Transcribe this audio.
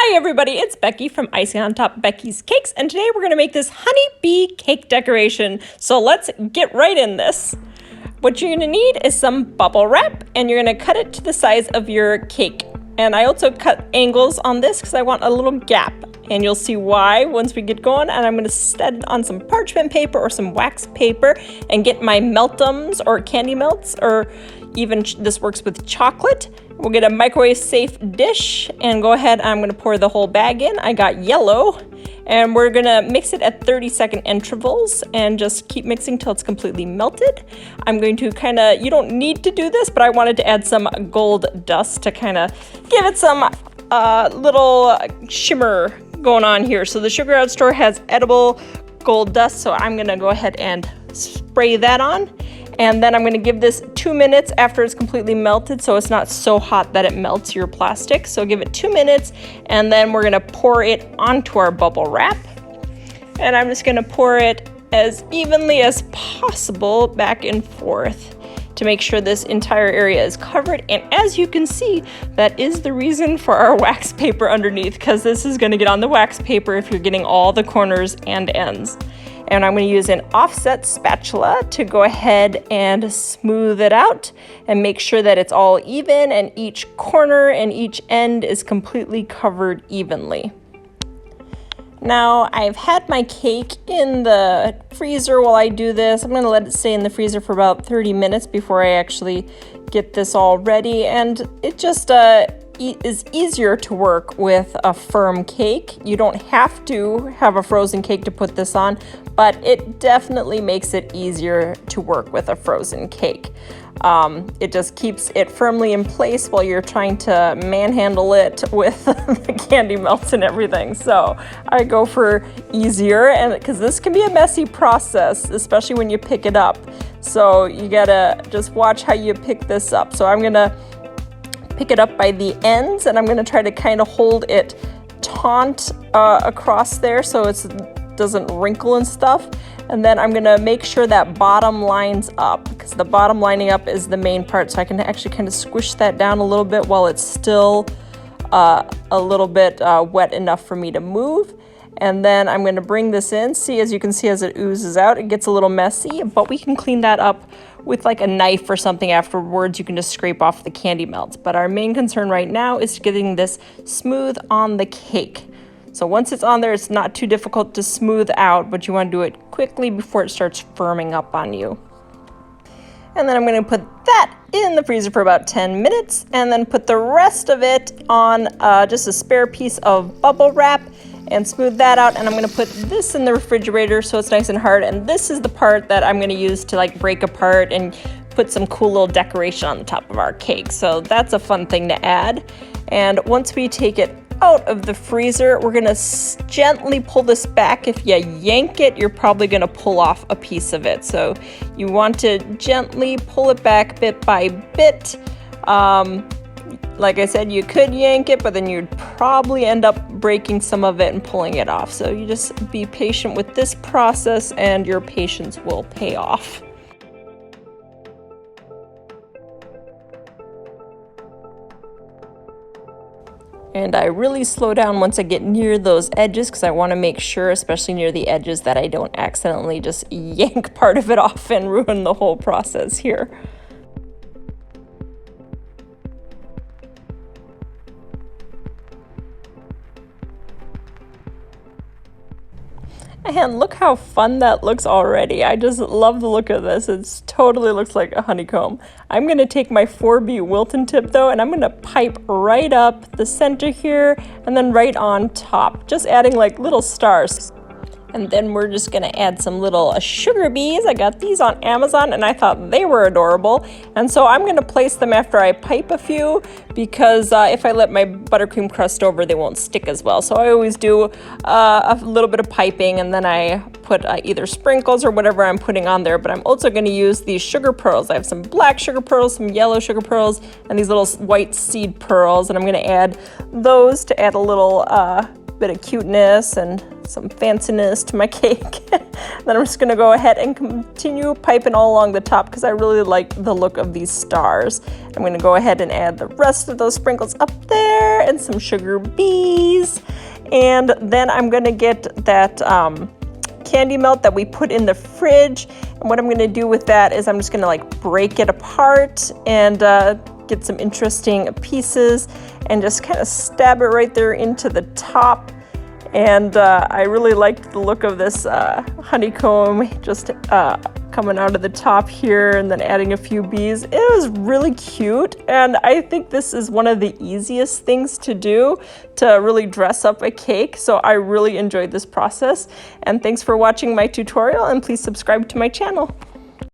Hi everybody, it's Becky from Icing on Top Becky's Cakes, and today we're going to make this honeybee cake decoration. So let's get right in this. What you're going to need is some bubble wrap, and you're going to cut it to the size of your cake. And I also cut angles on this because I want a little gap, and you'll see why once we get going. And I'm going to set it on some parchment paper or some wax paper and get my meltums or candy melts, or even this works with chocolate. We'll get a microwave safe dish and go ahead. I'm going to pour the whole bag in. I got yellow, and we're going to mix it at 30-second intervals and just keep mixing till it's completely melted. I'm going to you don't need to do this, but I wanted to add some gold dust to kind of give it some little shimmer going on here. So the Sugar Out Store has edible gold dust, so I'm going to go ahead and spray that on. And then I'm going to give this 2 minutes after it's completely melted, so it's not so hot that it melts your plastic. So give it 2 minutes, and then we're going to pour it onto our bubble wrap. And I'm just going to pour it as evenly as possible back and forth to make sure this entire area is covered. And as you can see, that is the reason for our wax paper underneath, because this is going to get on the wax paper if you're getting all the corners and ends. And I'm going to use an offset spatula to go ahead and smooth it out and make sure that it's all even and each corner and each end is completely covered evenly. Now, I've had my cake in the freezer while I do this. I'm going to let it stay in the freezer for about 30 minutes before I actually get this all ready. And it just is easier to work with a firm cake. You don't have to have a frozen cake to put this on, but it definitely makes it easier to work with a frozen cake. It just keeps it firmly in place while you're trying to manhandle it with the candy melts and everything. So I go for easier, and because this can be a messy process, especially when you pick it up. So you gotta just watch how you pick this up. So I'm gonna pick it up by the ends, and I'm going to try to kind of hold it taut across there so it doesn't wrinkle and stuff. And then I'm going to make sure that bottom lines up, because the bottom lining up is the main part, so I can actually kind of squish that down a little bit while it's still a little bit wet enough for me to move. And then I'm going to bring this in. See, as you can see, as it oozes out, it gets a little messy, but we can clean that up with like a knife or something afterwards. You can just scrape off the candy melts. But our main concern right now is getting this smooth on the cake. So once it's on there, it's not too difficult to smooth out, but you want to do it quickly before it starts firming up on you. And then I'm going to put that in the freezer for about 10 minutes, and then put the rest of it on just a spare piece of bubble wrap and smooth that out. And I'm going to put this in the refrigerator so it's nice and hard. And this is the part that I'm going to use to like break apart and put some cool little decoration on the top of our cake. So that's a fun thing to add. And once we take it out of the freezer, we're going to gently pull this back. If you yank it, you're probably going to pull off a piece of it. So you want to gently pull it back bit by bit. Like I said, you could yank it, but then you'd probably end up breaking some of it and pulling it off. So you just be patient with this process, and your patience will pay off. And I really slow down once I get near those edges, because I want to make sure, especially near the edges, that I don't accidentally just yank part of it off and ruin the whole process here. And look how fun that looks already. I just love the look of this. It totally looks like a honeycomb. I'm going to take my 4B Wilton tip though, and I'm going to pipe right up the center here and then right on top, just adding like little stars. And then we're just going to add some little sugar bees. I got these on Amazon and I thought they were adorable. And so I'm going to place them after I pipe a few, because if I let my buttercream crust over, they won't stick as well. So I always do a little bit of piping, and then I put either sprinkles or whatever I'm putting on there. But I'm also going to use these sugar pearls. I have some black sugar pearls, some yellow sugar pearls, and these little white seed pearls. And I'm going to add those to add a little bit of cuteness and some fanciness to my cake. Then I'm just gonna go ahead and continue piping all along the top because I really like the look of these stars. I'm gonna go ahead and add the rest of those sprinkles up there and some sugar bees. And then I'm gonna get that candy melt that we put in the fridge. And what I'm gonna do with that is I'm just gonna like break it apart and get some interesting pieces and just kind of stab it right there into the top. And I really liked the look of this honeycomb just coming out of the top here and then adding a few bees. It was really cute, and I think this is one of the easiest things to do to really dress up a cake. So I really enjoyed this process, and thanks for watching my tutorial, and please subscribe to my channel.